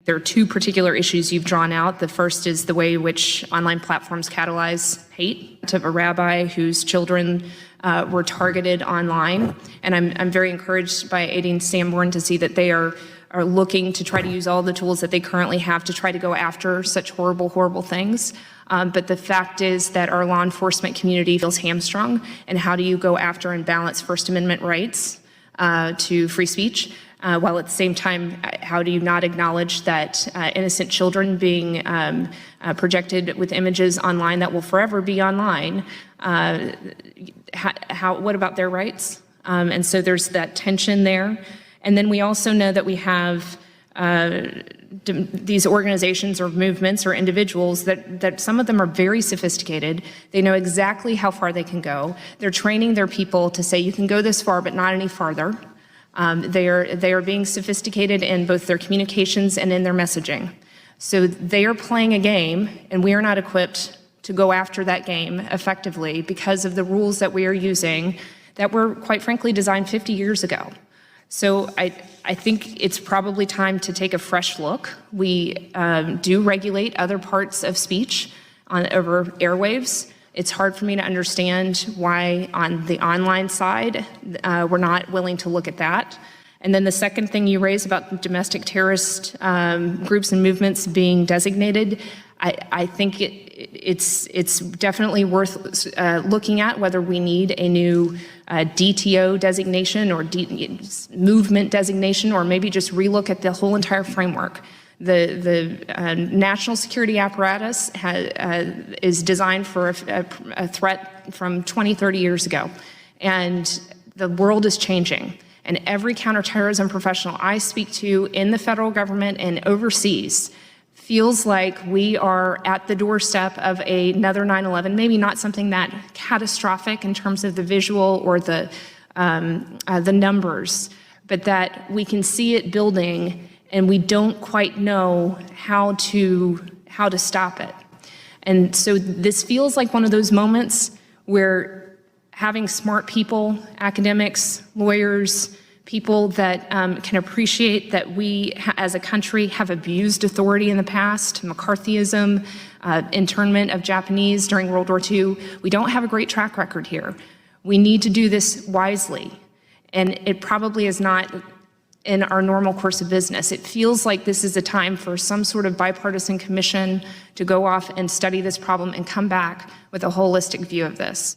There are two particular issues you've drawn out. The first is the way in which online platforms catalyze hate. To a rabbi whose children were targeted online, and I'm very encouraged by Aideen Sanborn to see that they are looking to try to use all the tools that they currently have to try to go after such horrible, horrible things. But the fact is that our law enforcement community feels hamstrung, and how do you go after and balance First Amendment rights to free speech, while at the same time, how do you not acknowledge that innocent children being projected with images online that will forever be online, what about their rights? And so there's that tension there. And then we also know that we have these organizations or movements or individuals that some of them are very sophisticated. They know exactly how far they can go. They're training their people to say you can go this far but not any farther. They are being sophisticated in both their communications and in their messaging. So they are playing a game, and we are not equipped to go after that game effectively because of the rules that we are using that were, quite frankly, designed 50 years ago. So I think it's probably time to take a fresh look. We do regulate other parts of speech over airwaves. It's hard for me to understand why on the online side we're not willing to look at that. And then the second thing you raised about domestic terrorist groups and movements being designated, I think it's definitely worth looking at whether we need a new DTO designation or movement designation, or maybe just relook at the whole entire framework. The national security apparatus is designed for a threat from 20, 30 years ago, and the world is changing. And every counterterrorism professional I speak to in the federal government and overseas feels like we are at the doorstep of another 9/11, maybe not something that catastrophic in terms of the visual or the numbers, but that we can see it building and we don't quite know how to stop it. And so this feels like one of those moments where having smart people, academics, lawyers, people that can appreciate that we as a country have abused authority in the past, McCarthyism, internment of Japanese during World War II. We don't have a great track record here. We need to do this wisely. And it probably is not in our normal course of business. It feels like this is a time for some sort of bipartisan commission to go off and study this problem and come back with a holistic view of this.